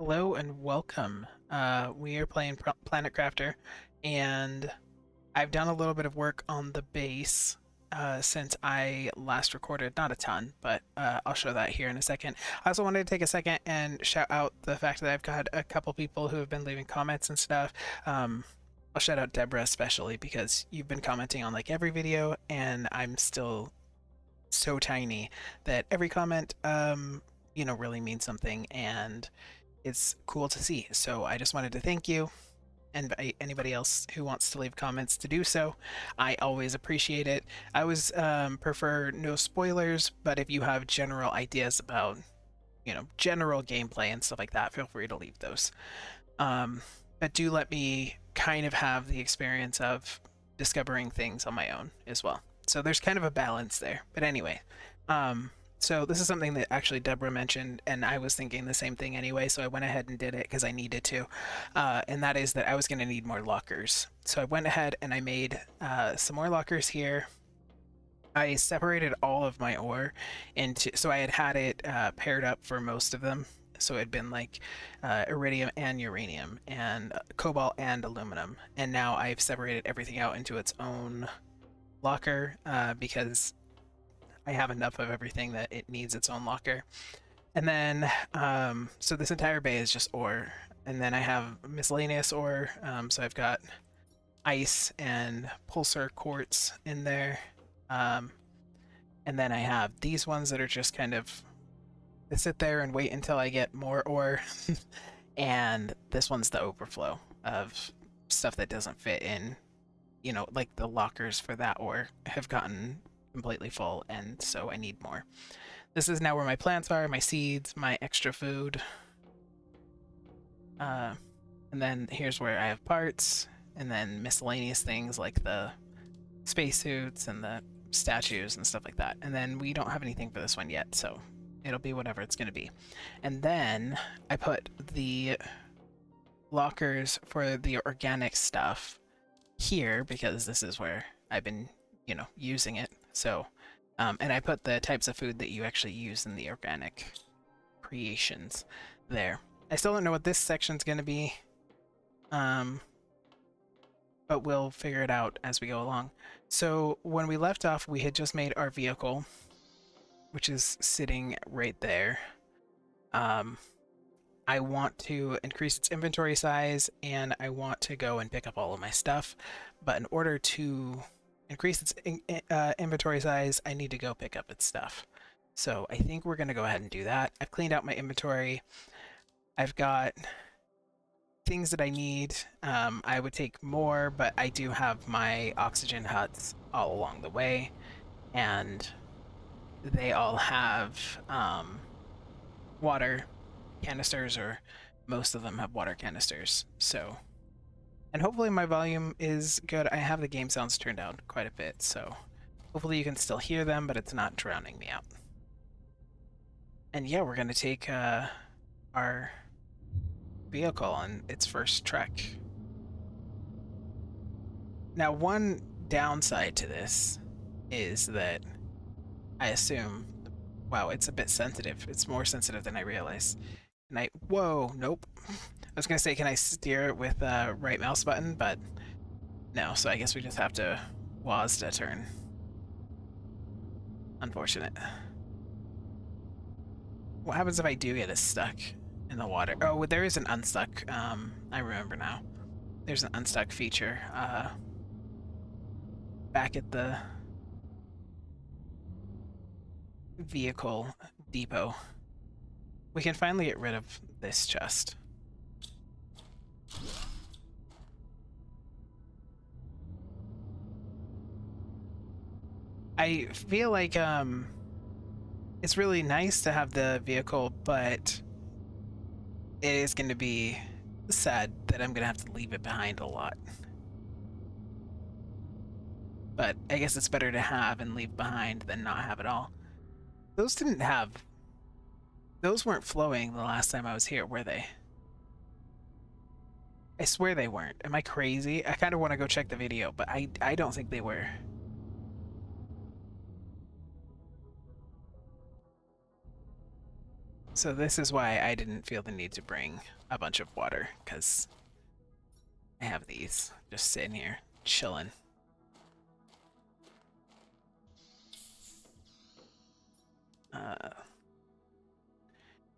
Hello and welcome. We are playing Planet Crafter, and I've done a little bit of work on the base since I last recorded. Not a ton, but I'll show that here in a second. I also wanted to take a second and shout out the fact that I've got a couple people who have been leaving comments and stuff. I'll shout out Deborah especially because you've been commenting on like every video, and I'm still so tiny that every comment, really means something, and it's cool to see. So I just wanted to thank you and anybody else who wants to leave comments to do so. I always appreciate it. I always prefer no spoilers, but if you have general ideas about, general gameplay and stuff like that, feel free to leave those. But do let me kind of have the experience of discovering things on my own as well. So there's kind of a balance there. But anyway, so this is something that actually Deborah mentioned, and I was thinking the same thing anyway, so I went ahead and did it because I needed to. And that is that I was going to need more lockers. So I went ahead and I made some more lockers here. I separated all of my ore into, so I had it paired up for most of them. So it had been like iridium and uranium and cobalt and aluminum. And now I've separated everything out into its own locker because I have enough of everything that it needs its own locker. And then, so this entire bay is just ore. And then I have miscellaneous ore. So I've got ice and pulsar quartz in there. And then I have these ones that are just kind of to sit there and wait until I get more ore. And this one's the overflow of stuff that doesn't fit in, like the lockers for that ore have gotten completely full, and so I need more. This is now where my plants are, my seeds, my extra food. And then here's where I have parts, and then miscellaneous things like the spacesuits and the statues and stuff like that. And then we don't have anything for this one yet, so it'll be whatever it's going to be. And then I put the lockers for the organic stuff here because this is where I've been, using it. So, and I put the types of food that you actually use in the organic creations there. I still don't know what this section's going to be, but we'll figure it out as we go along. So when we left off, we had just made our vehicle, which is sitting right there. I want to increase its inventory size, and I want to go and pick up all of my stuff. But in order to increase its inventory size, I need to go pick up its stuff. So I think we're going to go ahead and do that. I've cleaned out my inventory. I've got things that I need. I would take more, but I do have my oxygen huts all along the way, and they all have water canisters, or most of them have water canisters. So, and hopefully my volume is good. I have the game sounds turned down quite a bit, so hopefully you can still hear them, but it's not drowning me out. And yeah, we're gonna take our vehicle on its first trek. Now, one downside to this is that I assume, wow, it's a bit sensitive. It's more sensitive than I realized. And whoa, nope. I was gonna say, can I steer it with right mouse button, but no, so I guess we just have to WASD a turn. Unfortunate. What happens if I do get it stuck in the water? Oh, there is an unstuck. I remember now. There's an unstuck feature back at the vehicle depot. We can finally get rid of this chest. I feel like it's really nice to have the vehicle, but it is going to be sad that I'm going to have to leave it behind a lot. But I guess it's better to have and leave behind than not have at all. Those weren't flowing the last time I was here, were they? I swear they weren't. Am I crazy? I kind of want to go check the video, but I don't think they were. So this is why I didn't feel the need to bring a bunch of water, because I have these just sitting here, chilling.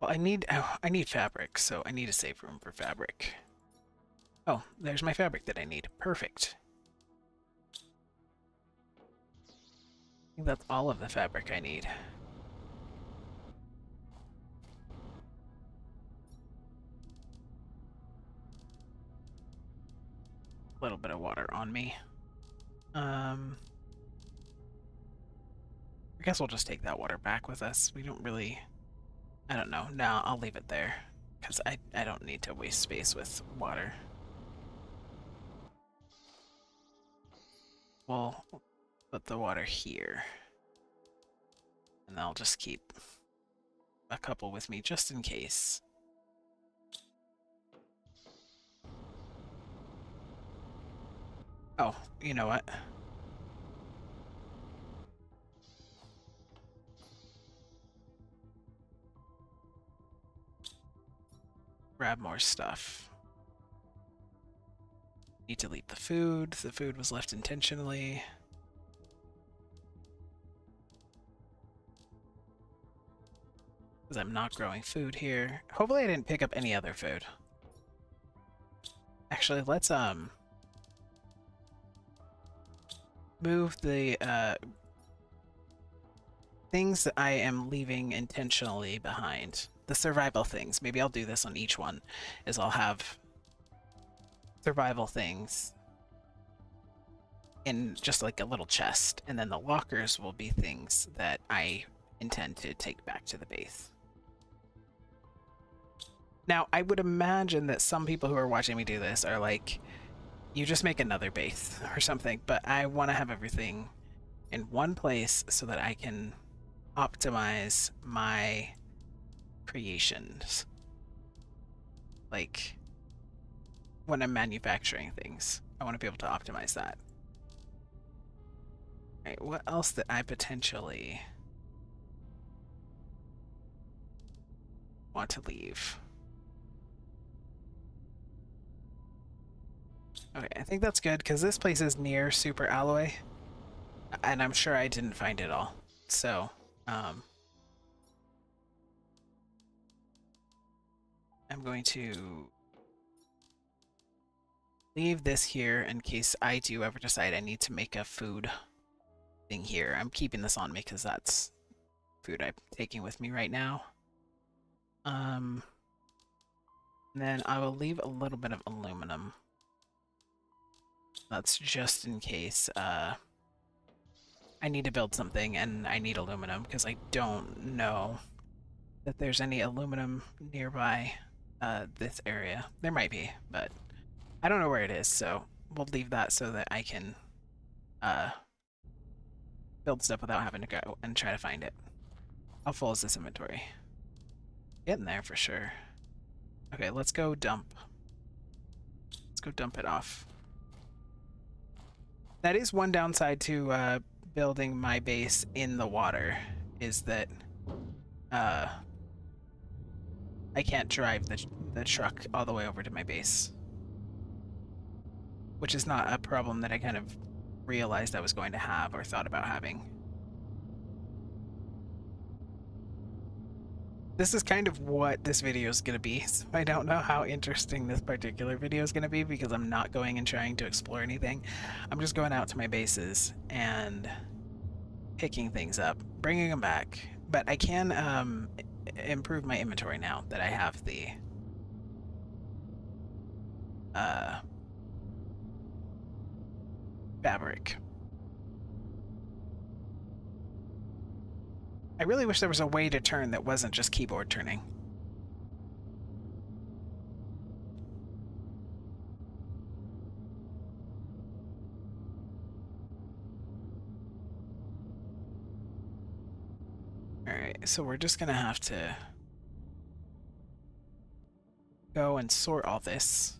Well, I need fabric, so I need to save room for fabric. Oh, there's my fabric that I need. Perfect. I think that's all of the fabric I need. A little bit of water on me. I guess we'll just take that water back with us. We don't really... I don't know. No, I'll leave it there, because I don't need to waste space with water. We'll put the water here. And I'll just keep a couple with me just in case. Oh, you know what? Grab more stuff. Need to leave the food. The food was left intentionally. Because I'm not growing food here. Hopefully I didn't pick up any other food. Actually, let's move the things that I am leaving intentionally behind. The survival things. Maybe I'll do this on each one, is I'll have survival things in just like a little chest, and then the lockers will be things that I intend to take back to the base. Now, I would imagine that some people who are watching me do this are like, you just make another base or something, but I want to have everything in one place so that I can optimize my creations. Like, when I'm manufacturing things, I want to be able to optimize that. Alright, what else that I potentially want to leave? Okay, I think that's good, because this place is near Super Alloy, and I'm sure I didn't find it all. So, I'm going to leave this here in case I do ever decide I need to make a food thing here. I'm keeping this on me because that's food I'm taking with me right now. Then I will leave a little bit of aluminum. That's just in case I need to build something and I need aluminum, because I don't know that there's any aluminum nearby this area. There might be, but I don't know where it is, so we'll leave that so that I can build stuff without having to go and try to find it. How full is this inventory? Getting there for sure. Okay, let's go dump. Let's go dump it off. That is one downside to building my base in the water, is that I can't drive the truck all the way over to my base. Which is not a problem that I kind of realized I was going to have or thought about having. This is kind of what this video is going to be, so I don't know how interesting this particular video is going to be because I'm not going and trying to explore anything. I'm just going out to my bases and picking things up, bringing them back. But I can improve my inventory now that I have the fabric. I really wish there was a way to turn that wasn't just keyboard turning. Alright, so we're just gonna have to go and sort all this.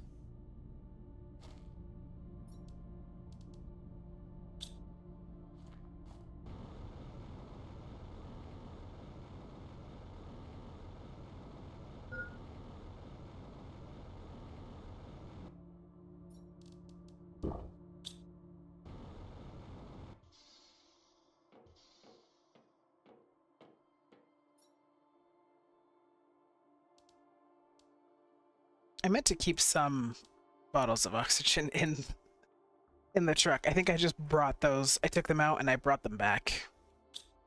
I meant to keep some bottles of oxygen in the truck. I think I just brought those. I took them out and I brought them back.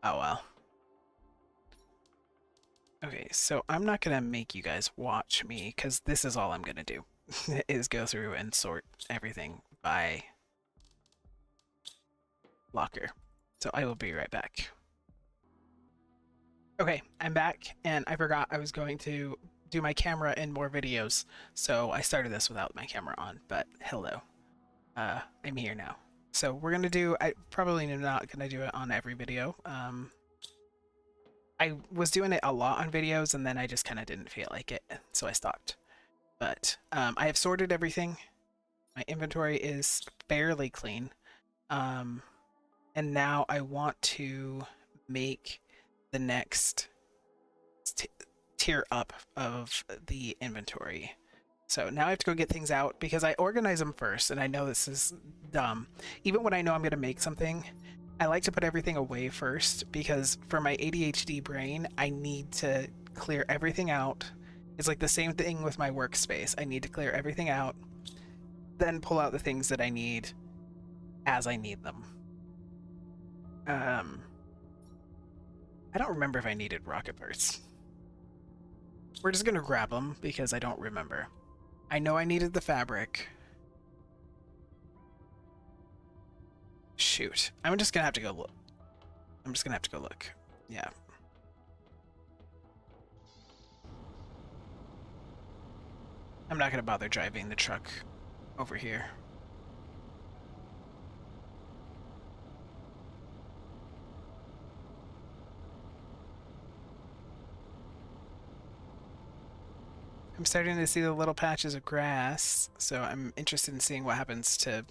Oh well. Okay, so I'm not gonna make you guys watch me because this is all I'm gonna do is go through and sort everything by locker. So I will be right back. Okay, I'm back, and I forgot I was going to do my camera in more videos, so I started this without my camera on, but hello. I'm here now. So we're gonna do, I probably am not gonna do it on every video. I was doing it a lot on videos, and then I just kind of didn't feel like it, so I stopped. But I have sorted everything. My inventory is fairly clean. And now I want to make the next tier up of the inventory. So now I have to go get things out because I organize them first, and I know this is dumb. Even when I know I'm going to make something, I like to put everything away first because for my ADHD brain, I need to clear everything out. It's like the same thing with my workspace. I need to clear everything out, then pull out the things that I need as I need them. I don't remember if I needed rocket parts. We're just gonna grab them because I don't remember. I know I needed the fabric. Shoot. I'm just gonna have to go look. I'm just gonna have to go look. Yeah. I'm not gonna bother driving the truck over here. I'm starting to see the little patches of grass, so I'm interested in seeing what happens to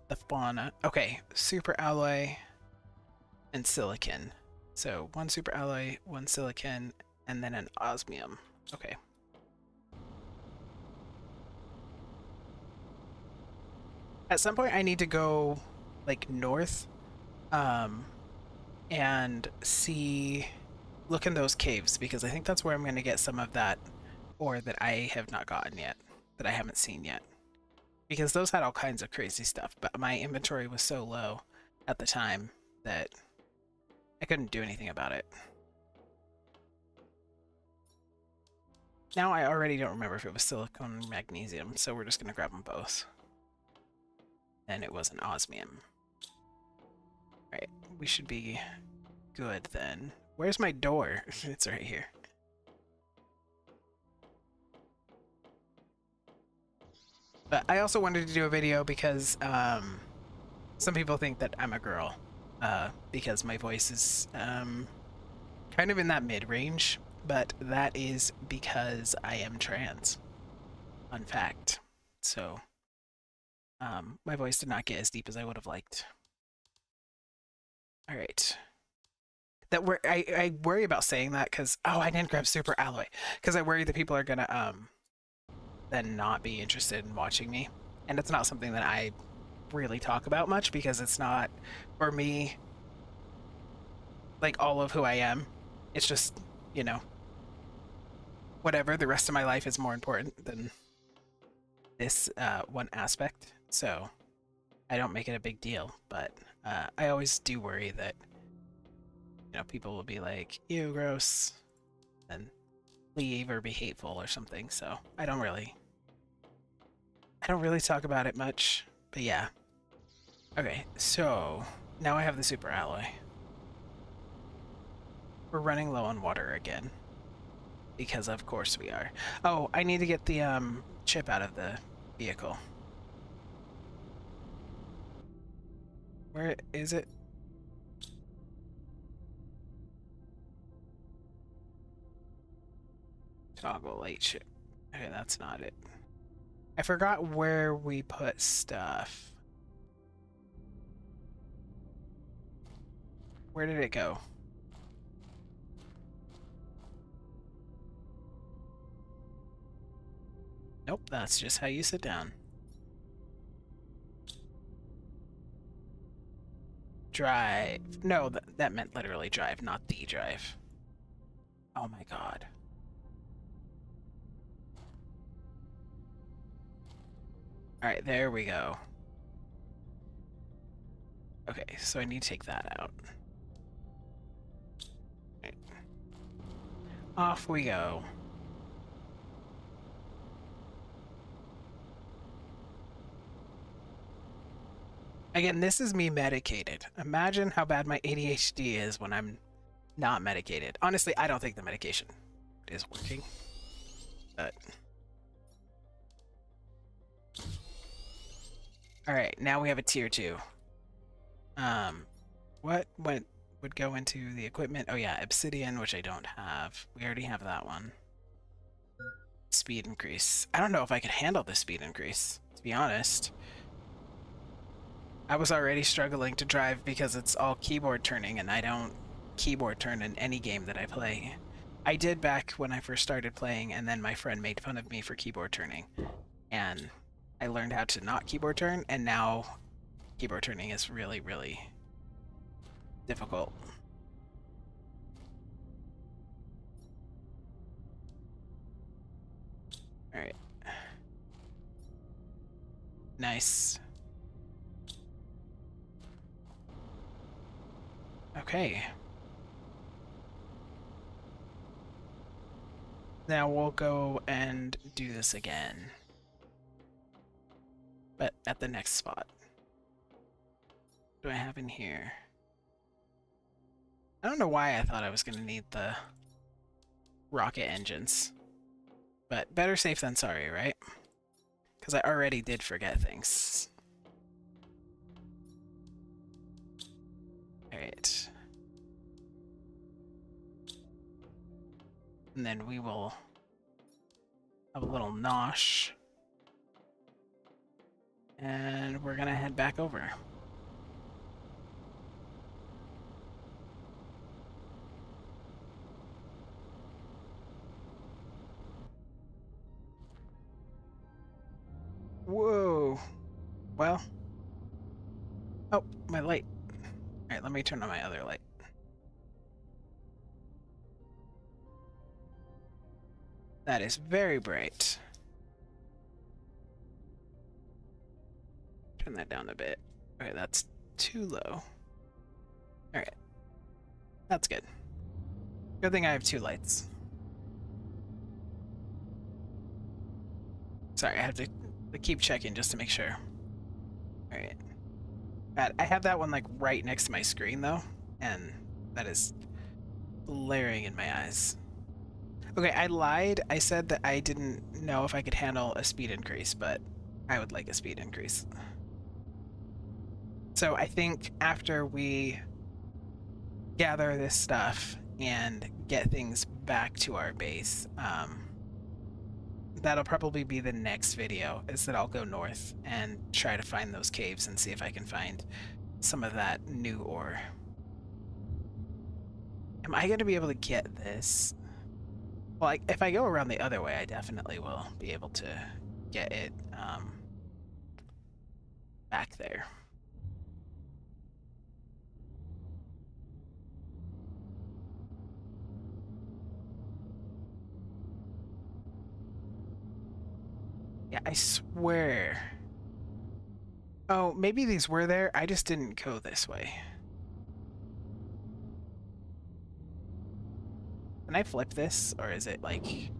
the fauna. Okay, super alloy and silicon. So one super alloy, one silicon, and then an osmium. Okay. At some point I need to go like north and look in those caves because I think that's where I'm going to get some of that ore that I have not gotten yet, that I haven't seen yet. Because those had all kinds of crazy stuff, but my inventory was so low at the time that I couldn't do anything about it. Now I already don't remember if it was silicon or magnesium, so we're just going to grab them both. And it was an osmium. Right, we should be good then. Where's my door? It's right here. But I also wanted to do a video because some people think that I'm a girl because my voice is kind of in that mid-range, but that is because I am trans. Fun fact. So my voice did not get as deep as I would have liked. All right. I worry about saying that because, oh, I didn't grab super alloy because I worry that people are gonna then not be interested in watching me, and it's not something that I really talk about much because it's not, for me, like all of who I am. It's just, you know, whatever, the rest of my life is more important than this one aspect, so I don't make it a big deal, but I always do worry that, you know, people will be like, ew, gross, and leave or be hateful or something, so I don't really talk about it much, but yeah. Okay, so now I have the super alloy. We're running low on water again. Because of course we are. Oh, I need to get the chip out of the vehicle. Where is it? Toggle light chip. Okay, that's not it. I forgot where we put stuff. Where did it go? Nope, that's just how you sit down. Drive. No, that meant literally drive, not the drive. Oh my god. Alright, there we go. Okay, so I need to take that out. Right. Off we go. Again, this is me medicated. Imagine how bad my ADHD is when I'm not medicated. Honestly, I don't think the medication is working. But alright, now we have a tier 2. What would go into the equipment? Oh yeah, obsidian, which I don't have. We already have that one. Speed increase. I don't know if I could handle the speed increase, to be honest. I was already struggling to drive because it's all keyboard turning, and I don't keyboard turn in any game that I play. I did back when I first started playing, and then my friend made fun of me for keyboard turning. And I learned how to not keyboard turn, and now keyboard turning is really, really difficult. Alright. Nice. Okay. Now we'll go and do this again. But at the next spot. What do I have in here? I don't know why I thought I was going to need the rocket engines. But better safe than sorry, right? Because I already did forget things. Alright. And then we will have a little nosh. And we're gonna head back over. Whoa. Well. Oh, my light. Alright, let me turn on my other light. That is very bright. Turn that down a bit. Okay, that's too low. Alright. That's good. Good thing I have 2 lights. Sorry, I have to keep checking just to make sure. Alright. I have that one like right next to my screen though, and that is glaring in my eyes. Okay, I lied. I said that I didn't know if I could handle a speed increase, but I would like a speed increase. So I think after we gather this stuff and get things back to our base, that'll probably be the next video, is that I'll go north and try to find those caves and see if I can find some of that new ore. Am I going to be able to get this? Well, if I go around the other way, I definitely will be able to get it back there. Yeah, I swear. Oh, maybe these were there. I just didn't go this way. Can I flip this, or is it like...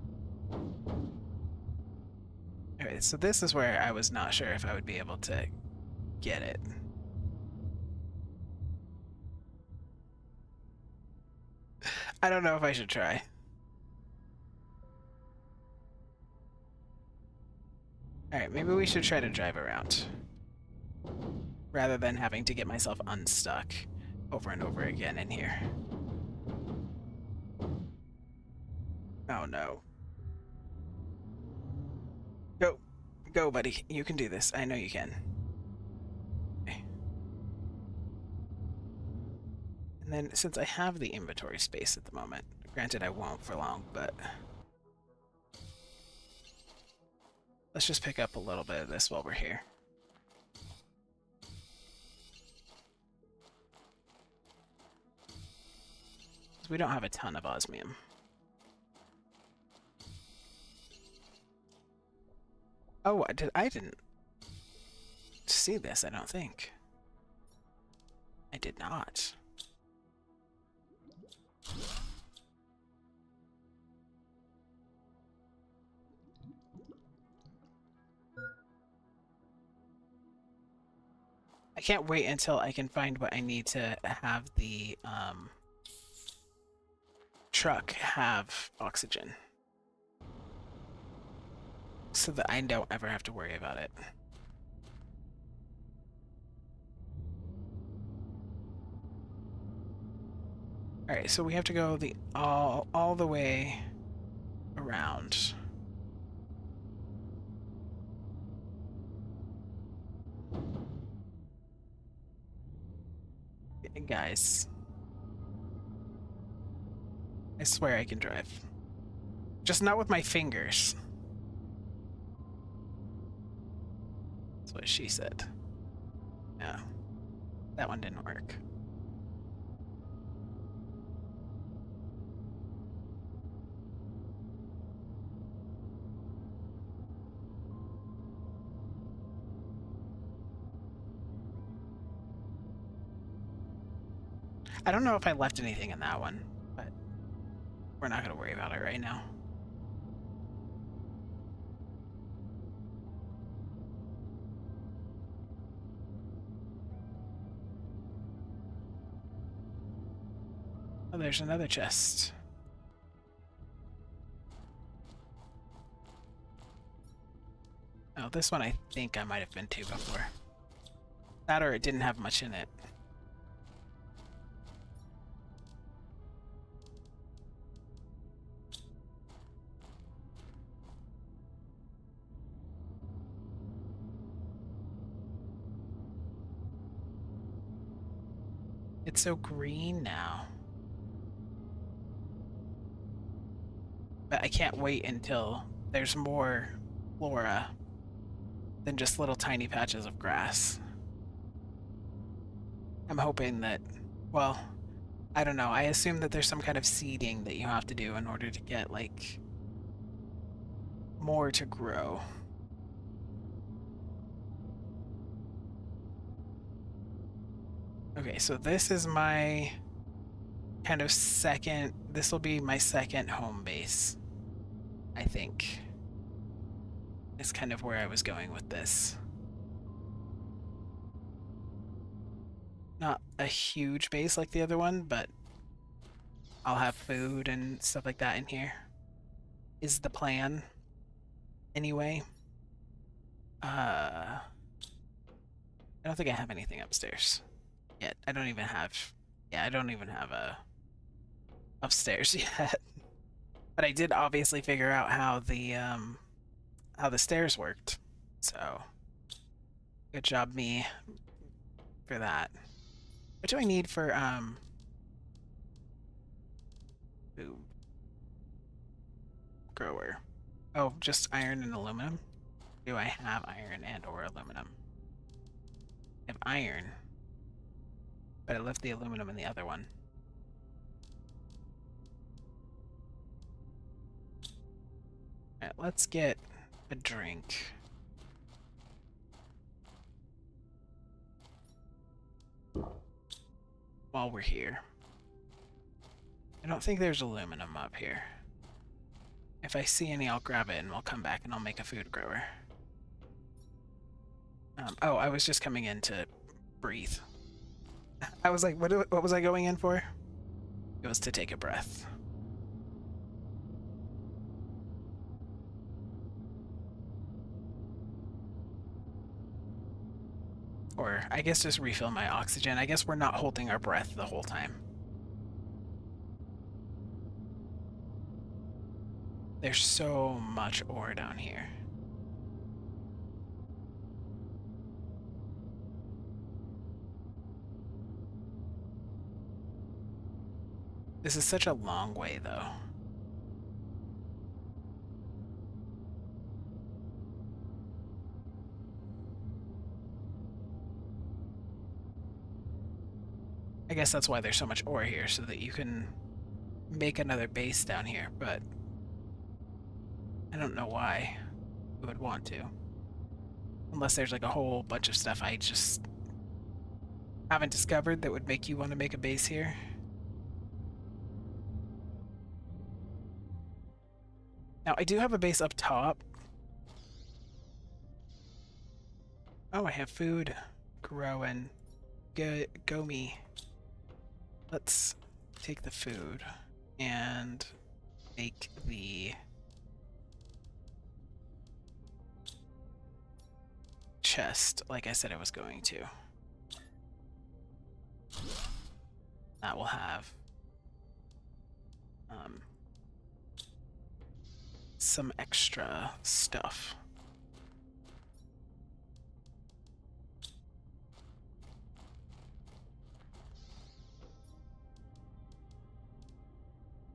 Okay, so this is where I was not sure if I would be able to get it. I don't know if I should try. Alright, maybe we should try to drive around, rather than having to get myself unstuck over and over again in here. Oh no. Go. Go, buddy. You can do this. I know you can. Okay. And then, since I have the inventory space at the moment, granted I won't for long, but... let's just pick up a little bit of this while we're here. We don't have a ton of osmium. Oh, I didn't. see this, I don't think. I did not. I can't wait until I can find what I need to have the truck have oxygen, so that I don't ever have to worry about it. Alright, so we have to go the all the way around. Guys, I swear I can drive. Just not with my fingers. That's what she said. No, that one didn't work. I don't know if I left anything in that one, but we're not going to worry about it right now. Oh, there's another chest. Oh, this one I think I might have been to before. That or it didn't have much in it. It's so green now. But I can't wait until there's more flora than just little tiny patches of grass. I'm hoping that, well, I don't know. I assume that there's some kind of seeding that you have to do in order to get, like, more to grow. Okay, so this is my kind of second, this will be my second home base, I think. Is kind of where I was going with this. Not a huge base like the other one, but I'll have food and stuff like that in here. Is the plan. Anyway. I don't think I have anything upstairs yet. I don't even have, yeah, I don't even have a upstairs yet. But I did obviously figure out how the stairs worked. So good job me for that. What do I need for food grower? Oh, just iron and aluminum? Do I have iron and or aluminum? I have iron, but I left the aluminum in the other one. Alright, let's get a drink. While we're here. I don't think there's aluminum up here. If I see any, I'll grab it and we'll come back and I'll make a food grower. Oh, I was just coming in to breathe. I was like, what was I going in for? It was to take a breath. Or I guess just refill my oxygen. I guess we're not holding our breath the whole time. There's so much ore down here. This is such a long way, though. I guess that's why there's so much ore here, so that you can make another base down here, but I don't know why you would want to. Unless there's like a whole bunch of stuff I just haven't discovered that would make you want to make a base here. Now, I do have a base up top. Oh, I have food growing. Go me. Let's take the food and make the chest like I said I was going to. That will have some extra stuff.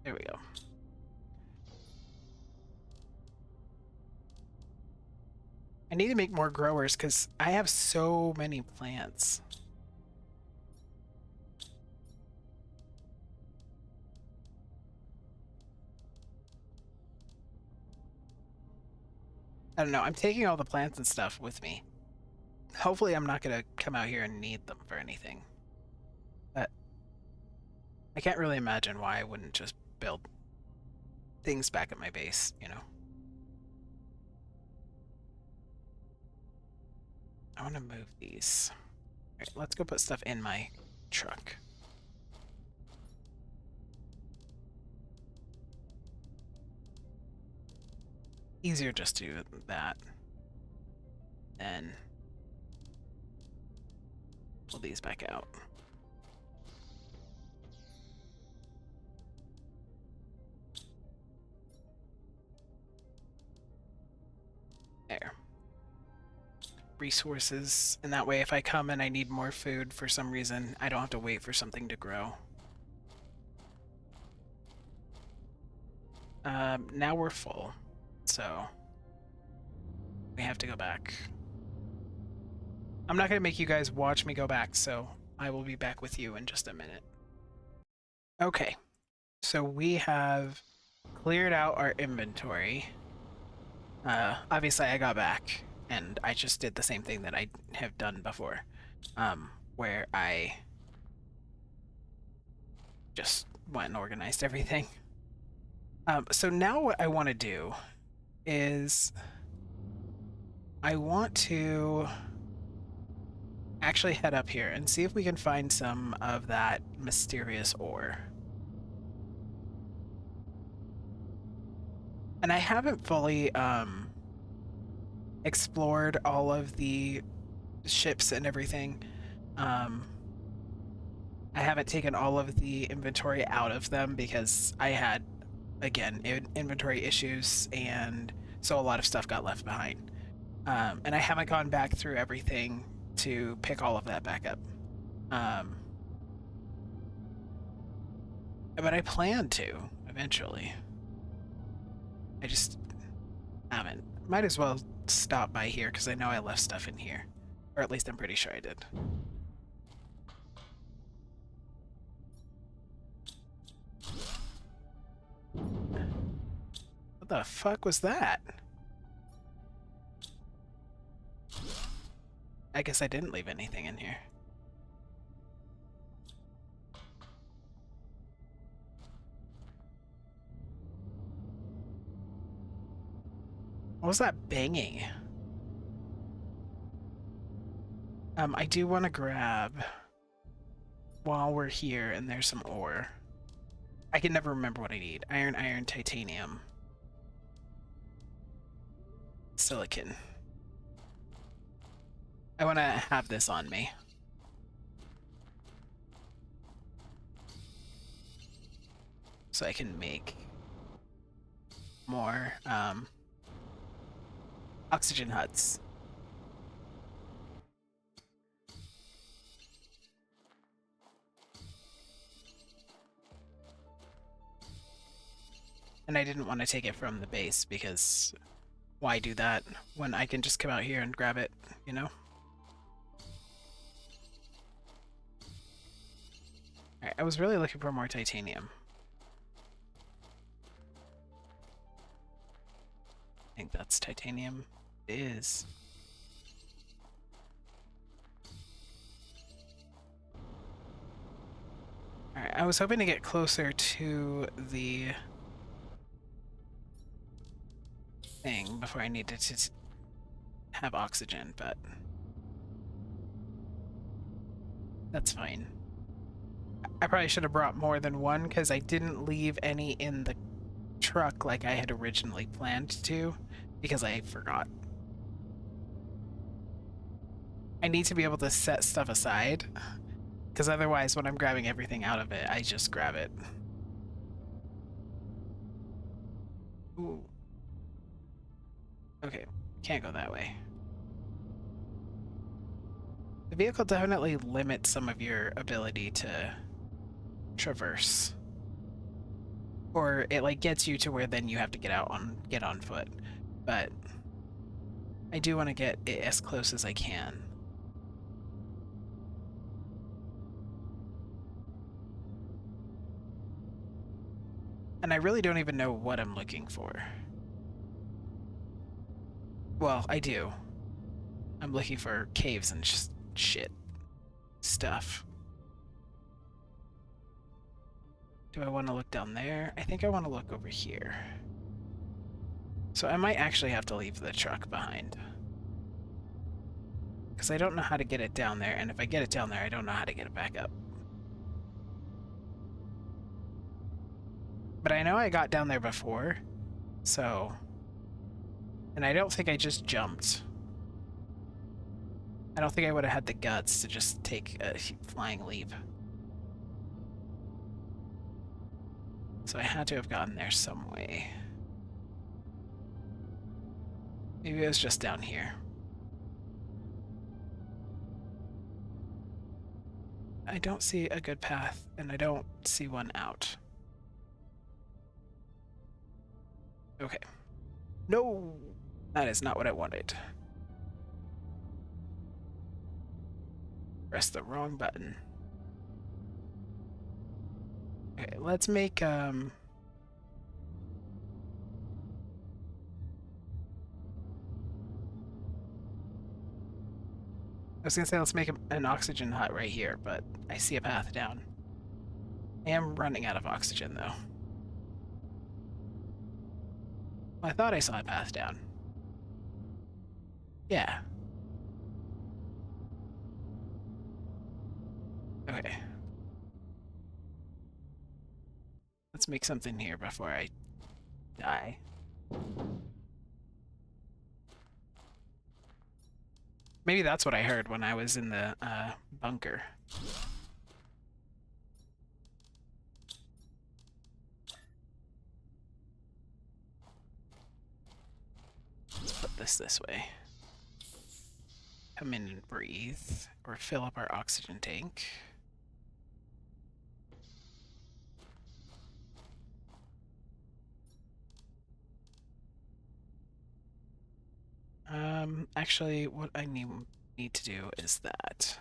There we go. I need to make more growers because I have so many plants. I don't know. I'm taking all the plants and stuff with me. Hopefully I'm not going to come out here and need them for anything. But I can't really imagine why I wouldn't just build things back at my base, you know? I want to move these. All right, let's go put stuff in my truck. Easier just to do that. Then pull these back out. There. Resources, and that way if I come and I need more food for some reason, I don't have to wait for something to grow. Now we're full, so we have to go back. I'm not going to make you guys watch me go back, so I will be back with you in just a minute. Okay, so we have cleared out our inventory. Obviously I got back and I just did the same thing that I have done before, where I just went and organized everything. So now what I want to do is I want to actually head up here and see if we can find some of that mysterious ore. And I haven't fully explored all of the ships and everything. I haven't taken all of the inventory out of them because I had, again, inventory issues, and so a lot of stuff got left behind. And I haven't gone back through everything to pick all of that back up. But I plan to, eventually. I just haven't. Might as well stop by here because I know I left stuff in here. Or at least I'm pretty sure I did. What the fuck was that? I guess I didn't leave anything in here. What was that banging? I do want to grab while we're here, and there's some ore. I can never remember what I need. Iron, titanium. Silicon. I want to have this on me. So I can make more oxygen huts. And I didn't want to take it from the base because why do that when I can just come out here and grab it, you know? Alright, I was really looking for more titanium. I think that's titanium. It is. Alright, I was hoping to get closer to the thing before I needed to have oxygen, but that's fine. I probably should have brought more than one because I didn't leave any in the truck like I had originally planned to because I forgot. I need to be able to set stuff aside because otherwise when I'm grabbing everything out of it, I just grab it. Ooh. Okay, can't go that way. The vehicle definitely limits some of your ability to traverse. Or it like gets you to where then you have to get on foot. But I do want to get it as close as I can. And I really don't even know what I'm looking for. Well, I do. I'm looking for caves and just shit. Stuff. Do I want to look down there? I think I want to look over here. So I might actually have to leave the truck behind. Because I don't know how to get it down there, and if I get it down there, I don't know how to get it back up. But I know I got down there before, so... And I don't think I just jumped. I don't think I would have had the guts to just take a flying leap. So I had to have gotten there some way. Maybe it was just down here. I don't see a good path, and I don't see one out. Okay. No! That is not what I wanted. Press the wrong button. Okay, let's make, I was gonna say let's make an oxygen hut right here, but I see a path down. I am running out of oxygen, though. Well, I thought I saw a path down. Yeah. Okay. Let's make something here before I die. Maybe that's what I heard when I was in the bunker. Let's put this way. Come in and breathe, or fill up our oxygen tank. Actually, what I need to do is that.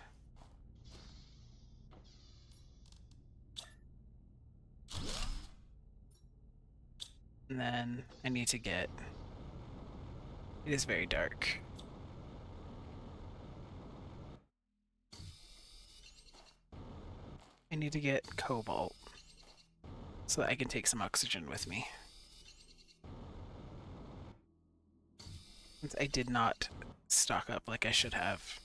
And then I need to get... It is very dark. I need to get cobalt so that I can take some oxygen with me. Since I did not stock up like I should have.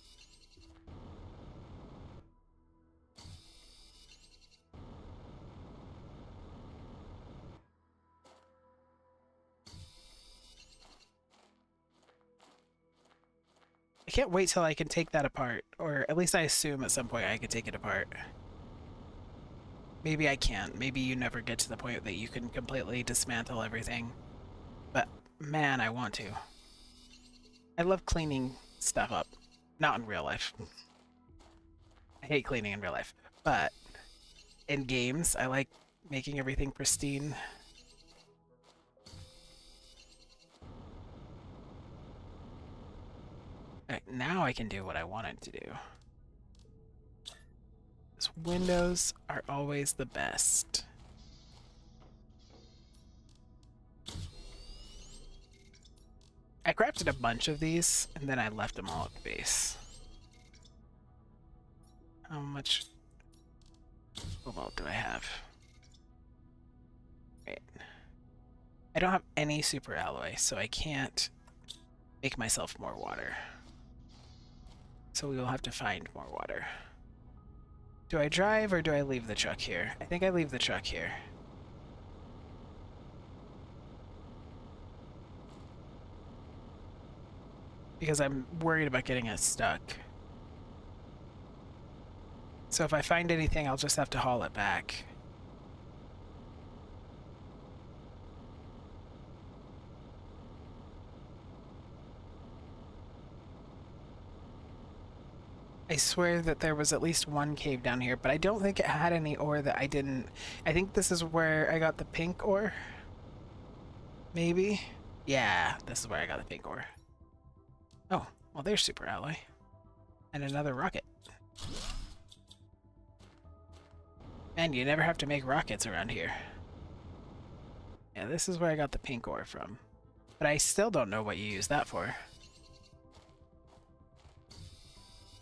I can't wait till I can take that apart, or at least I assume at some point I could take it apart. Maybe I can't. Maybe you never get to the point that you can completely dismantle everything. But man, I want to. I love cleaning stuff up. Not in real life. I hate cleaning in real life. But in games, I like making everything pristine. Alright, now I can do what I wanted to do. Those windows are always the best. I crafted a bunch of these, and then I left them all at base. How much... cobalt do I have? Right. I don't have any super alloy, so I can't make myself more water. So we will have to find more water. Do I drive or do I leave the truck here? I think I leave the truck here. Because I'm worried about getting it stuck. So if I find anything, I'll just have to haul it back. I swear that there was at least one cave down here, but I don't think it had any ore that I didn't... I think this is where I got the pink ore. Maybe? Yeah, this is where I got the pink ore. Oh, well there's super alloy. And another rocket. Man, you never have to make rockets around here. Yeah, this is where I got the pink ore from. But I still don't know what you use that for.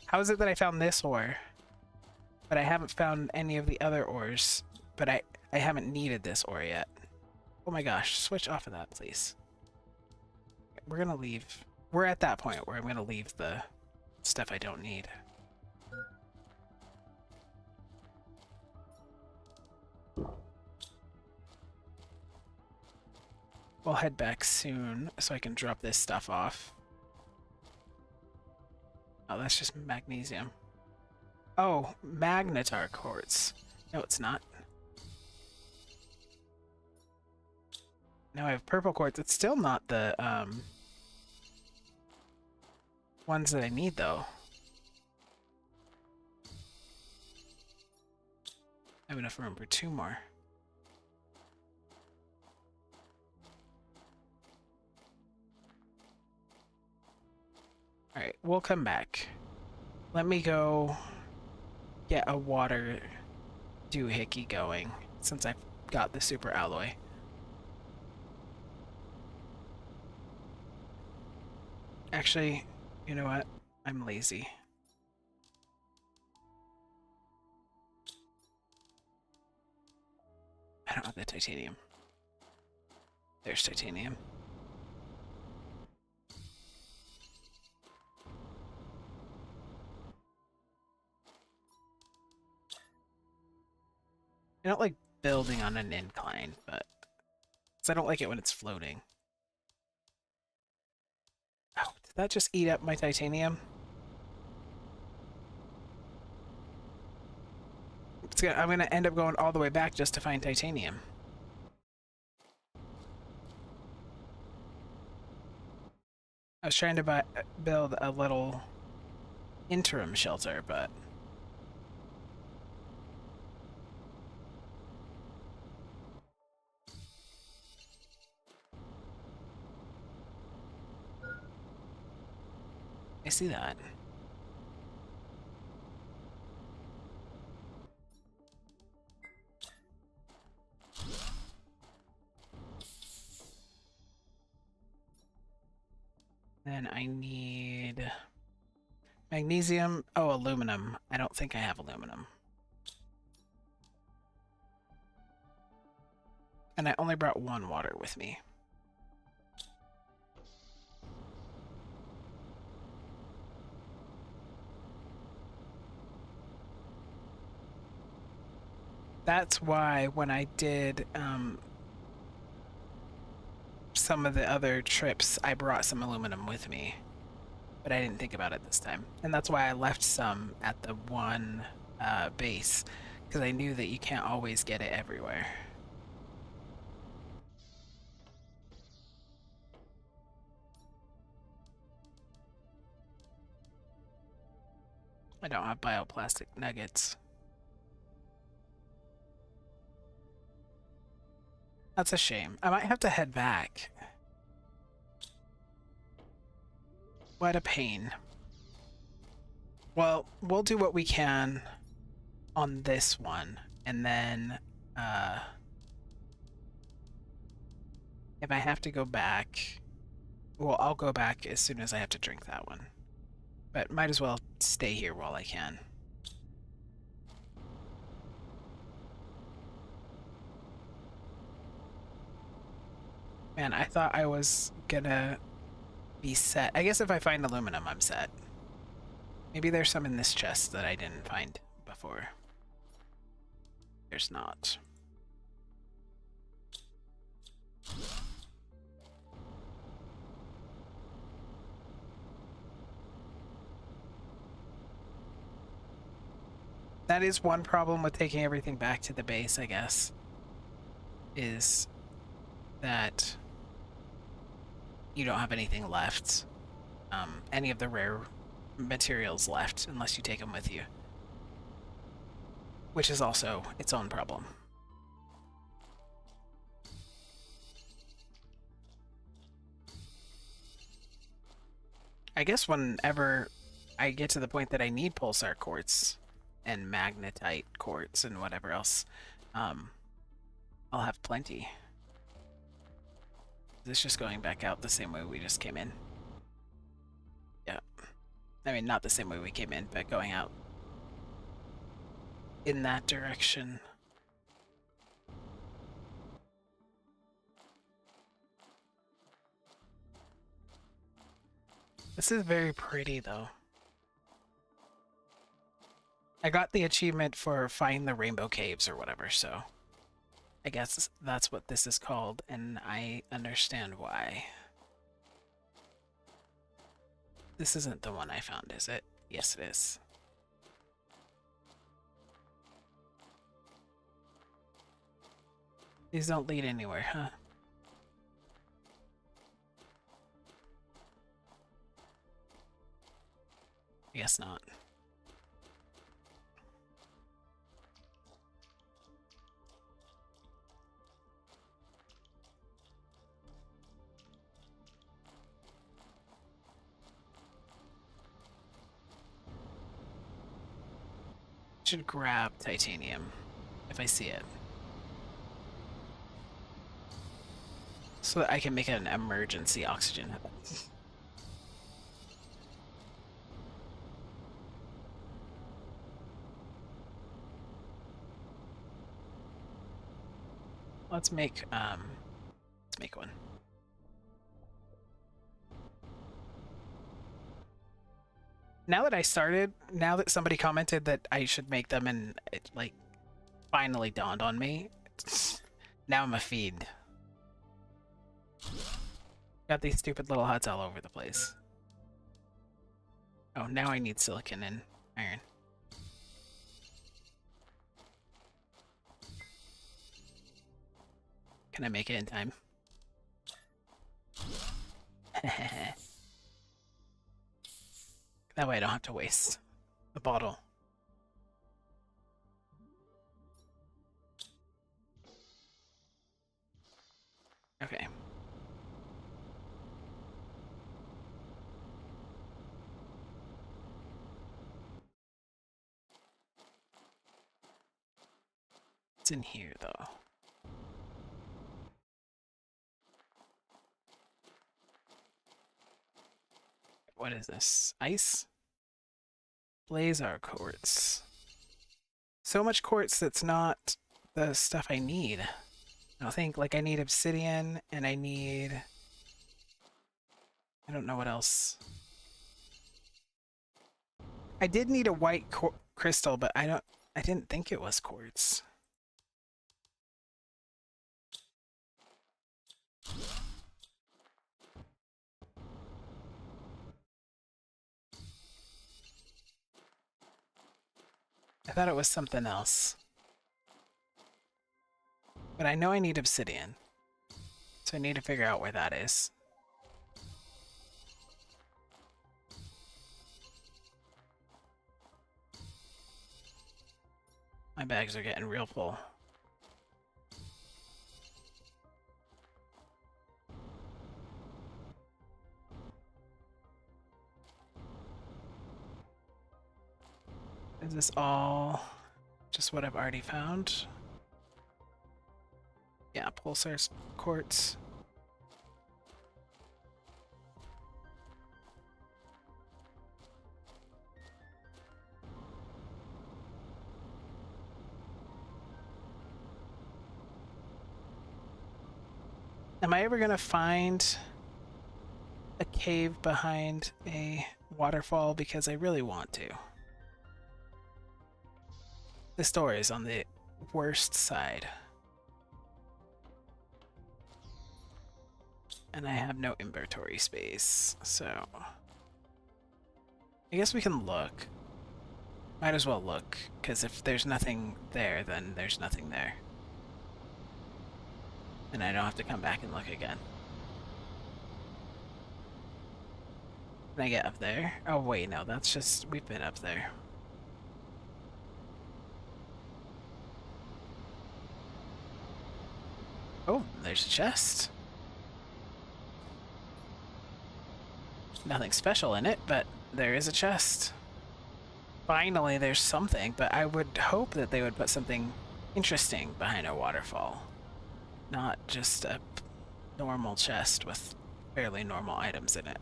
How is it that I found this ore, but I haven't found any of the other ores, but I haven't needed this ore yet? Oh my gosh, switch off of that, please. We're gonna leave. We're at that point where I'm gonna leave the stuff I don't need. We'll head back soon so I can drop this stuff off. Oh, that's just magnesium. Oh, magnetar quartz. No, it's not. Now I have purple quartz. It's still not the ones that I need, though. I have enough room for 2 more. Alright, we'll come back. Let me go get a water doohickey going, since I've got the super alloy. Actually, you know what? I'm lazy. I don't have the titanium. There's titanium. I don't like building on an incline, but... because I don't like it when it's floating. Oh, did that just eat up my titanium? I'm gonna end up going all the way back just to find titanium. I was trying to build a little interim shelter, but... I see that. Then I need magnesium. Oh, aluminum. I don't think I have aluminum. And I only brought 1 water with me. That's why when I did some of the other trips, I brought some aluminum with me. But I didn't think about it this time. And that's why I left some at the one base, because I knew that you can't always get it everywhere. I don't have bioplastic nuggets. That's a shame. I might have to head back. What a pain. Well, we'll do what we can on this one, and then if I have to go back, well, I'll go back as soon as I have to drink that one. But might as well stay here while I can. Man, I thought I was gonna be set. I guess if I find aluminum, I'm set. Maybe there's some in this chest that I didn't find before. There's not. That is one problem with taking everything back to the base, I guess. Is that you don't have anything left. Any of the rare materials left unless you take them with you. Which is also its own problem. I guess whenever I get to the point that I need pulsar quartz and magnetite quartz and whatever else, I'll have plenty. This just going back out the same way we just came in. Yeah. I mean, not the same way we came in, but going out in that direction. This is very pretty, though. I got the achievement for find the rainbow caves or whatever, so I guess that's what this is called, and I understand why. This isn't the one I found, is it? Yes, it is. These don't lead anywhere, huh? I guess not. Should grab titanium if I see it, so that I can make an emergency oxygen hub. Let's make one. Now that I started, now that somebody commented that I should make them, and it like finally dawned on me. Now I'm a feed. Got these stupid little huts all over the place. Oh, now I need silicon and iron. Can I make it in time? That way I don't have to waste the bottle. Okay. It's in here, though. What is this? Ice? Blazar quartz. So much quartz that's not the stuff I need. I don't think, like, I need obsidian, and I need... I don't know what else. I did need a white crystal, but I didn't think it was quartz. I thought it was something else. But I know I need obsidian. So I need to figure out where that is. My bags are getting real full. Is this all just what I've already found? Yeah, pulsar quartz. Am I ever gonna find a cave behind a waterfall? Because I really want to. This door is on the worst side. And I have no inventory space, so... I guess we can look. Might as well look, because if there's nothing there, then there's nothing there. And I don't have to come back and look again. Can I get up there? Oh wait, no, that's just... we've been up there. Oh, there's a chest. Nothing special in it, but there is a chest. Finally, there's something, but I would hope that they would put something interesting behind a waterfall. Not just a normal chest with fairly normal items in it.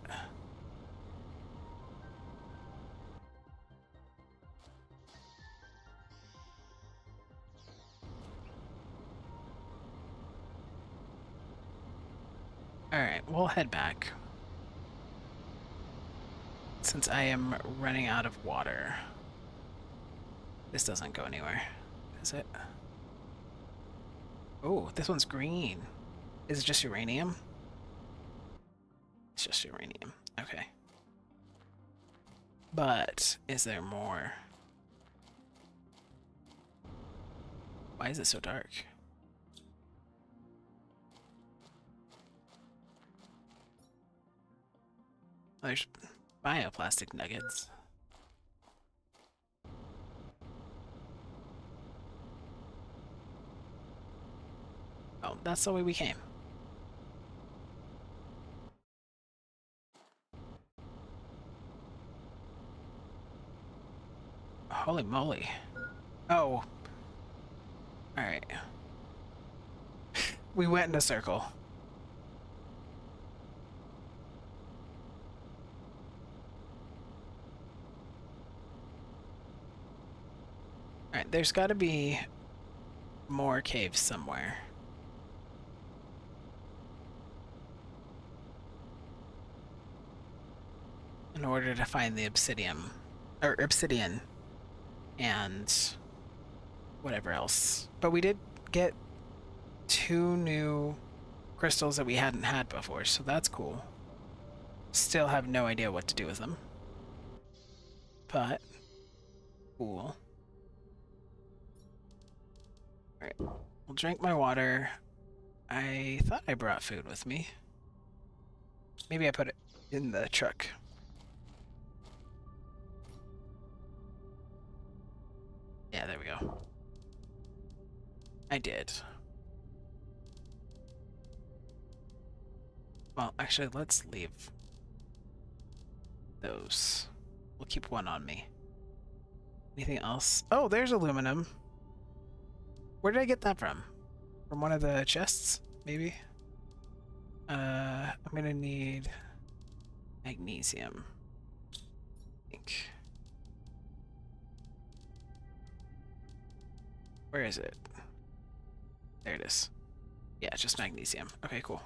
Alright, we'll head back. Since I am running out of water. This doesn't go anywhere, is it? Oh, this one's green. Is it just uranium? It's just uranium. Okay. But is there more? Why is it so dark? Oh, there's bioplastic nuggets. Oh, that's the way we came. Holy moly. Oh. Alright. We went in a circle. Alright, there's gotta be more caves somewhere. In order to find the obsidian. Or obsidian. And whatever else. But we did get 2 new crystals that we hadn't had before, so that's cool. Still have no idea what to do with them. But cool. Alright, I'll drink my water. I thought I brought food with me. Maybe I put it in the truck. Yeah, there we go. I did. Well, actually, let's leave those. We'll keep one on me. Anything else? Oh, there's aluminum. Where did I get that from? From one of the chests, maybe? I'm gonna need magnesium. I think. Where is it? There it is. Yeah, just magnesium. Okay, cool.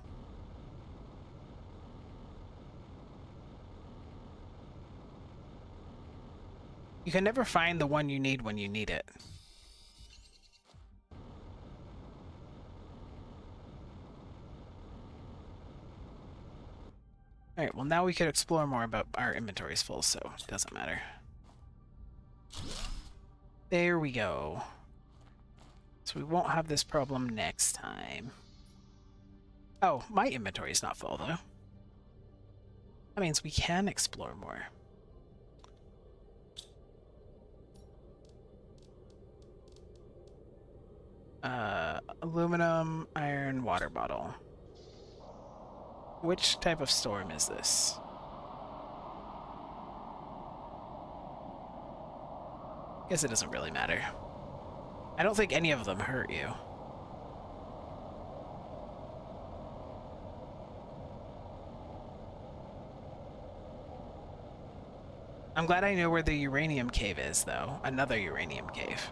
You can never find the one you need when you need it. Alright, well now we could explore more, but our inventory's full, so it doesn't matter. There we go. So we won't have this problem next time. Oh, my inventory's not full, though. That means we can explore more. Aluminum, iron, water bottle. Which type of storm is this? Guess it doesn't really matter. I don't think any of them hurt you. I'm glad I know where the uranium cave is, though. Another uranium cave.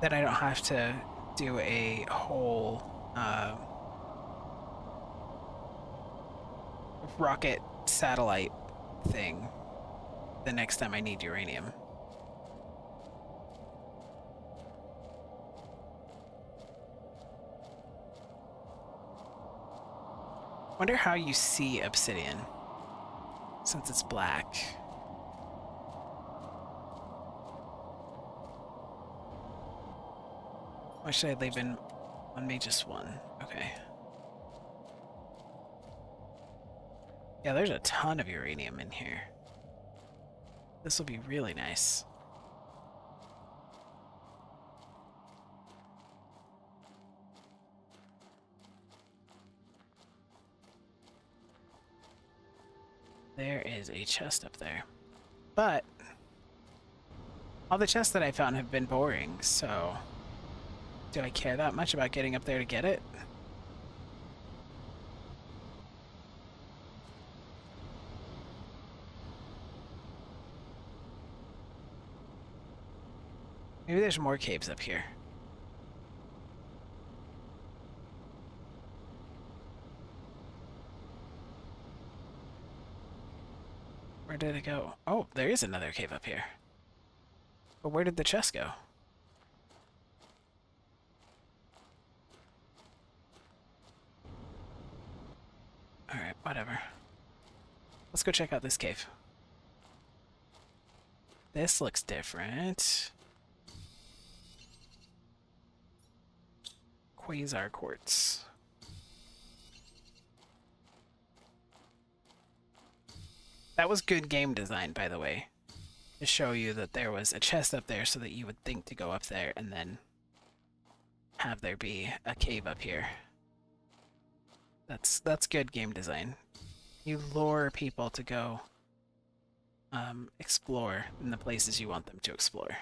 That I don't have to do a whole rocket satellite thing the next time I need uranium. Wonder how you see obsidian, since it's black. Why should I leave in on me just one? Okay. Yeah, there's a ton of uranium in here. This will be really nice. There is a chest up there. But all the chests that I found have been boring, so do I care that much about getting up there to get it? Maybe there's more caves up here. Where did it go? Oh, there is another cave up here. But where did the chest go? Alright, whatever. Let's go check out this cave. This looks different. Quasar quartz. That was good game design, by the way, to show you that there was a chest up there so that you would think to go up there and then have there be a cave up here. That's good game design. You lure people to go explore in the places you want them to explore.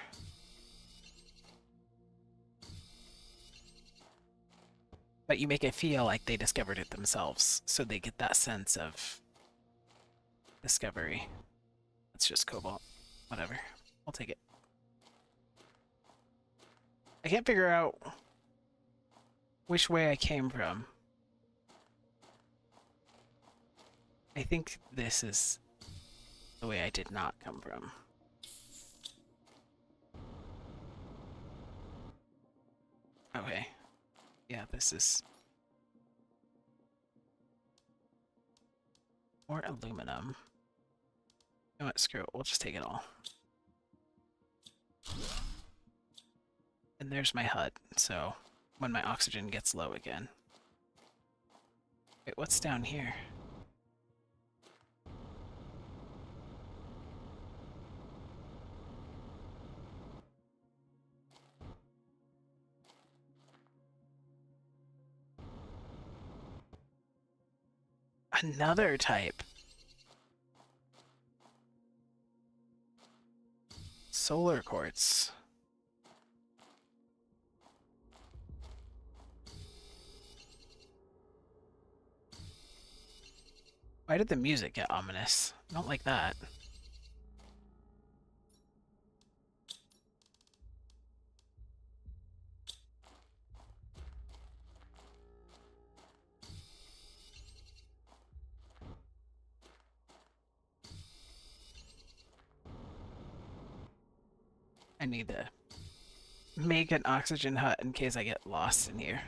But you make it feel like they discovered it themselves, so they get that sense of discovery. It's just cobalt. Whatever. I'll take it. I can't figure out which way I came from. I think this is the way I did not come from. Okay. Yeah, this is more aluminum. You know what? Screw it. We'll just take it all. And there's my hut, so when my oxygen gets low again. Wait, what's down here? Another type. Solar quartz. Why did the music get ominous? I don't like that. I need to make an oxygen hut in case I get lost in here.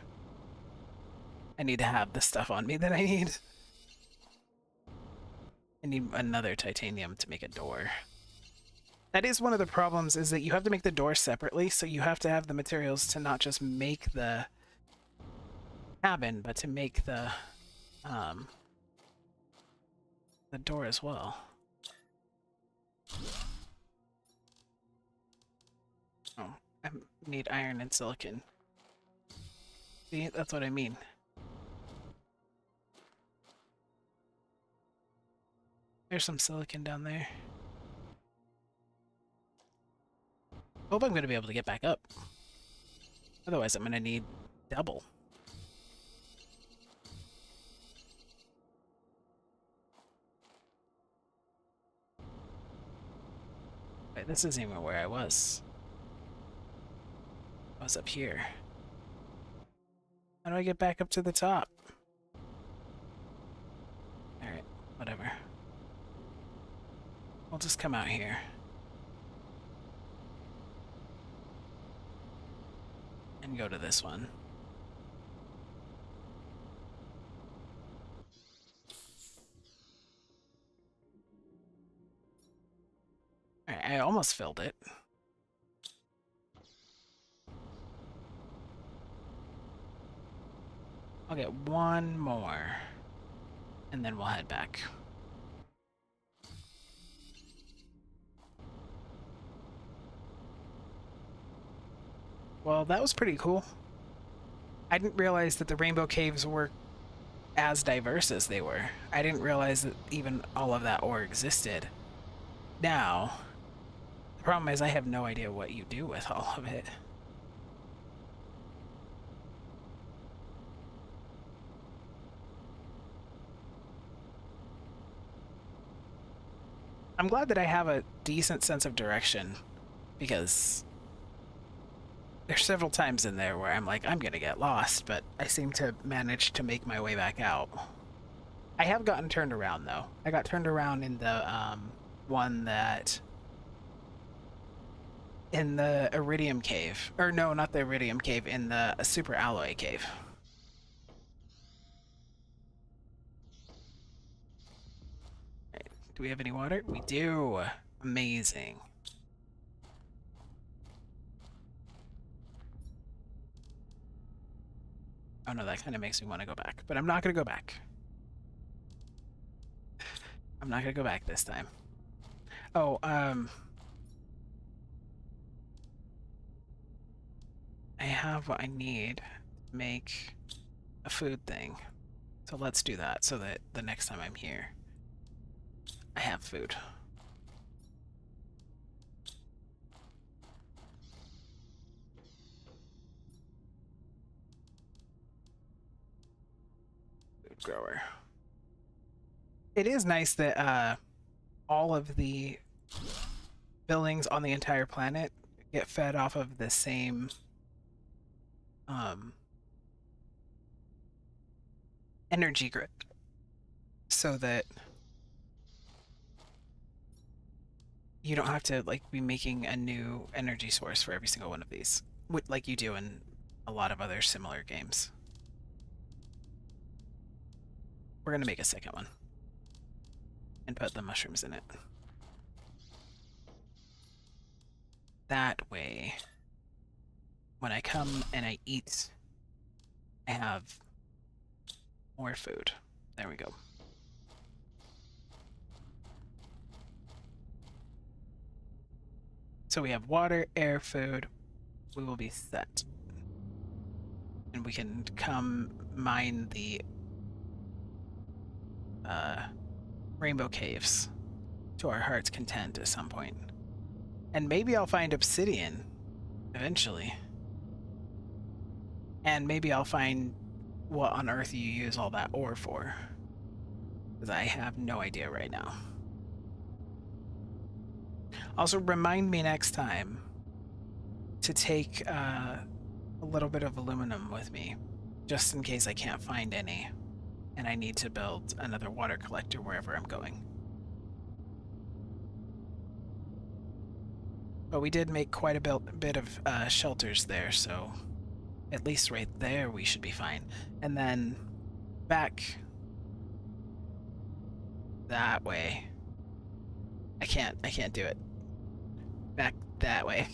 I need to have the stuff on me that I need. I need another titanium to make a door. That is one of the problems, is that you have to make the door separately, so you have to have the materials to not just make the cabin, but to make the door as well. Oh, I need iron and silicon. See, that's what I mean. There's some silicon down there. Hope I'm going to be able to get back up. Otherwise, I'm going to need double. Wait, this isn't even where I was. I was up here. How do I get back up to the top? Alright. Whatever. We'll just come out here. And go to this one. Alright, I almost filled it. I'll get one more. And then we'll head back. Well, that was pretty cool. I didn't realize that the Rainbow Caves were as diverse as they were. I didn't realize that even all of that ore existed. Now, the problem is I have no idea what you do with all of it. I'm glad that I have a decent sense of direction, because there's several times in there where I'm like, I'm gonna get lost, but I seem to manage to make my way back out. I have gotten turned around, though. I got turned around in the one that... in the Iridium Cave. Or no, not the Iridium Cave, in the Super Alloy Cave. Right. Do we have any water? We do! Amazing. Oh no, that kind of makes me want to go back. But I'm not going to go back. I'm not going to go back this time. Oh, I have what I need to make a food thing. So let's do that so that the next time I'm here, I have food. Food grower. It is nice that all of the buildings on the entire planet get fed off of the same energy grid, so that you don't have to like be making a new energy source for every single one of these, like you do in a lot of other similar games. We're gonna make a second one and put the mushrooms in it. That way, when I come and I eat, I have more food. There we go. So we have water, air, food. We will be set. And we can come mine the Rainbow Caves to our heart's content at some point. And maybe I'll find obsidian eventually. And maybe I'll find what on earth you use all that ore for, because I have no idea right now. Also, remind me next time to take a little bit of aluminum with me, just in case I can't find any and I need to build another water collector wherever I'm going. But we did make quite a bit of shelters there, so at least right there we should be fine. And then back that way. I can't do it. Back that way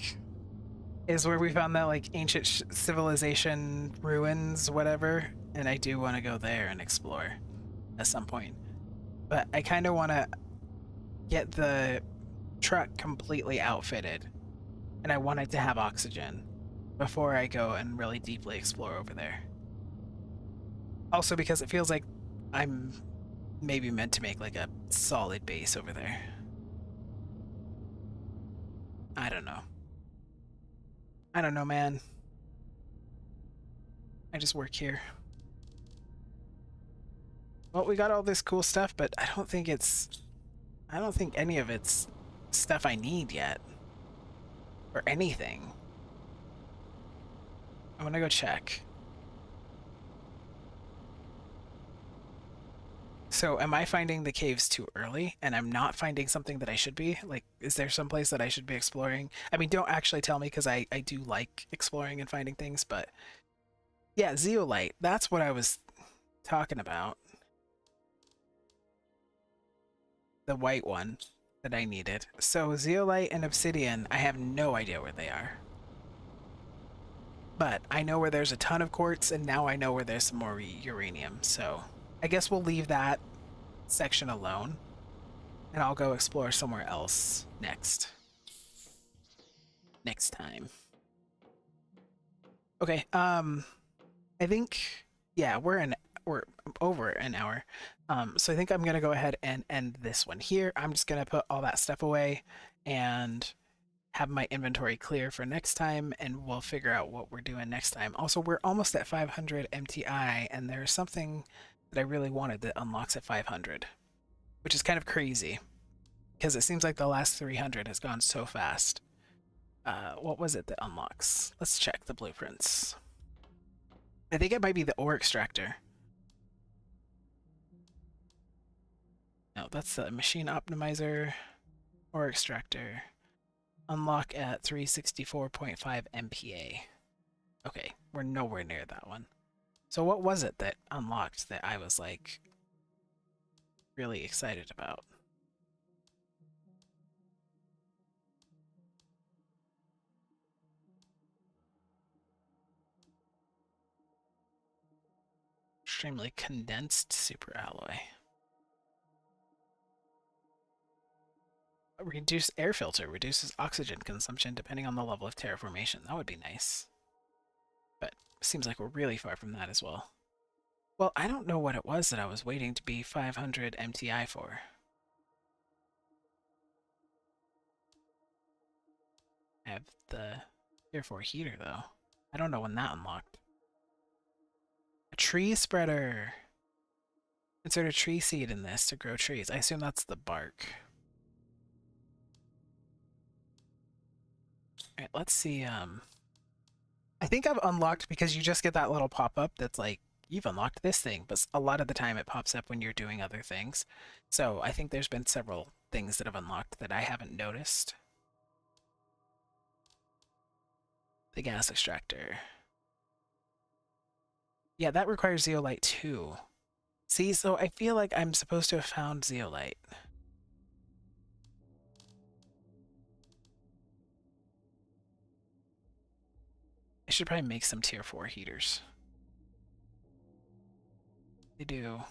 is where we found that like ancient civilization ruins, whatever, and I do want to go there and explore at some point. But I kind of want to get the truck completely outfitted, and I want it to have oxygen before I go and really deeply explore over there. Also because it feels like I'm maybe meant to make like a solid base over there. I don't know. I don't know, man. I just work here. Well, we got all this cool stuff, but I don't think any of it's stuff I need yet. Or anything. I want to go check. So am I finding the caves too early and I'm not finding something that I should be? Like, is there some place that I should be exploring? I mean, don't actually tell me because I do like exploring and finding things, but yeah, zeolite. That's what I was talking about. The white one that I needed. So zeolite and obsidian, I have no idea where they are. But I know where there's a ton of quartz, and now I know where there's some more uranium. So I guess we'll leave that section alone, and I'll go explore somewhere else next time. Okay, I think, yeah, we're over an hour. So I think I'm gonna go ahead and end this one here. I'm just gonna put all that stuff away and have my inventory clear for next time, and we'll figure out what we're doing next time. Also, we're almost at 500 MTI, and there's something that I really wanted that unlocks at 500, which is kind of crazy because it seems like the last 300 has gone so fast. What was it that unlocks? Let's check the blueprints. I think it might be the ore extractor. No, that's the machine optimizer, ore extractor. Unlock at 364.5 MPA. Okay, we're nowhere near that one. So what was it that unlocked that I was like really excited about? Extremely condensed super alloy. Reduce air filter reduces oxygen consumption depending on the level of terraformation. That would be nice. But seems like we're really far from that as well. Well, I don't know what it was that I was waiting to be 500 MTI for. I have the Tier 4 heater, though. I don't know when that unlocked. A tree spreader! Insert a tree seed in this to grow trees. I assume that's the bark. Alright, let's see, I think I've unlocked, because you just get that little pop-up that's like, you've unlocked this thing, but a lot of the time it pops up when you're doing other things. So I think there's been several things that have unlocked that I haven't noticed. The gas extractor. Yeah, that requires zeolite too. See, so I feel like I'm supposed to have found zeolite. I should probably make some tier 4 heaters. They do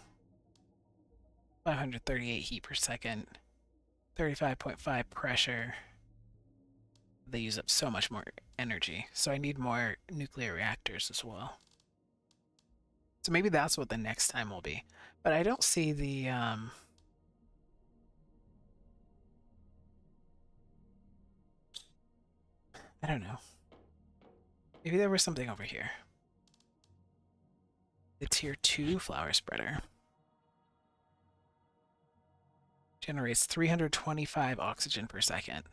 538 heat per second, 35.5 pressure. They use up so much more energy, so I need more nuclear reactors as well. So maybe that's what the next time will be. But I don't see the, I don't know. Maybe there was something over here. The tier 2 flower spreader. Generates 325 oxygen per second.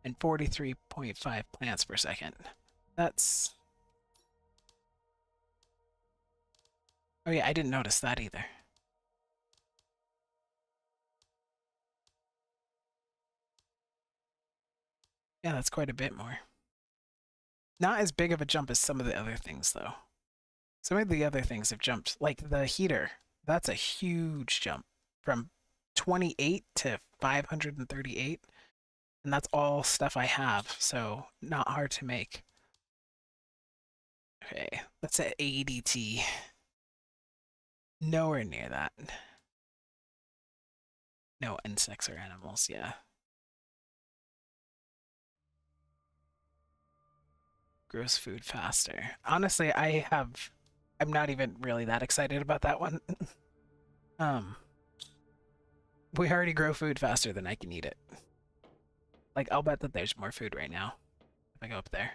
And 43.5 plants per second. That's... Oh yeah, I didn't notice that either. Yeah, that's quite a bit more. Not as big of a jump as some of the other things, though. Some of the other things have jumped, like the heater. That's a huge jump from 28 to 538. And that's all stuff I have, so not hard to make. Okay, that's at ADT. Nowhere near that. No insects or animals, yeah. Grows food faster. Honestly, I'm not even really that excited about that one. We already grow food faster than I can eat it. Like, I'll bet that there's more food right now if I go up there.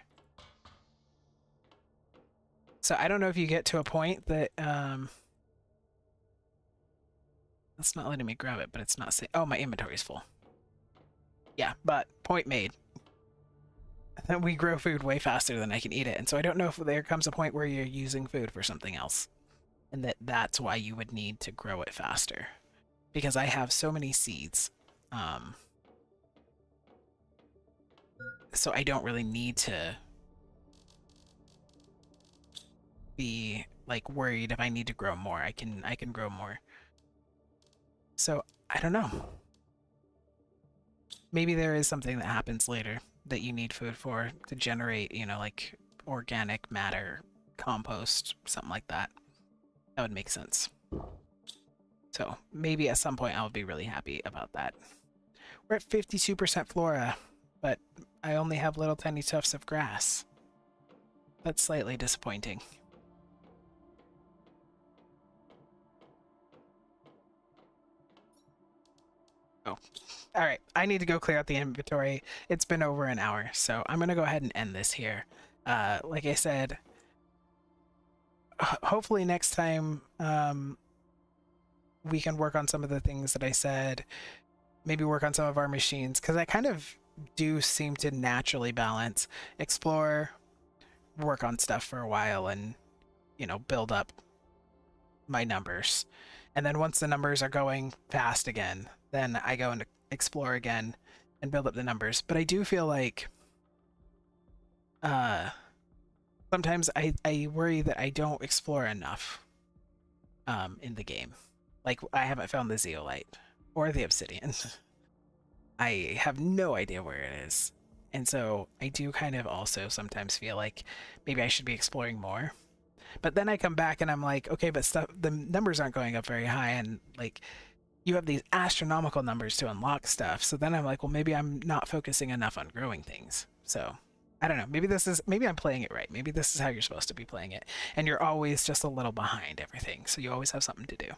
So I don't know if you get to a point that, it's not letting me grab it, but it's not saying, oh, my inventory's full. Yeah, but point made. We grow food way faster than I can eat it, and so I don't know if there comes a point where you're using food for something else. and that's why you would need to grow it faster. Because I have so many seeds. So I don't really need to be like worried if I need to grow more. I can grow more. So I don't know. Maybe there is something that happens later that you need food for to generate, you know, like organic matter, compost, something like that. That would make sense. So maybe at some point I'll be really happy about that. We're at 52% flora, but I only have little tiny tufts of grass. That's slightly disappointing. Oh, all right. I need to go clear out the inventory. It's been over an hour, so I'm going to go ahead and end this here. Like I said, hopefully next time we can work on some of the things that I said. Maybe work on some of our machines, because I kind of do seem to naturally balance, explore, work on stuff for a while, and, you know, build up my numbers. And then once the numbers are going fast again, then I go and explore again and build up the numbers. But I do feel like sometimes I worry that I don't explore enough in the game. Like, I haven't found the zeolite or the obsidian. I have no idea where it is. And so I do kind of also sometimes feel like maybe I should be exploring more. But then I come back and I'm like, okay, but the numbers aren't going up very high, and like you have these astronomical numbers to unlock stuff. So then I'm like, well, maybe I'm not focusing enough on growing things. So I don't know. Maybe I'm playing it right. Maybe this is how you're supposed to be playing it. And you're always just a little behind everything. So you always have something to do.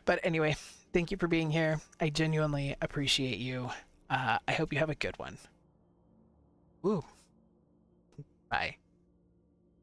But anyway, thank you for being here. I genuinely appreciate you. I hope you have a good one. Woo. Bye.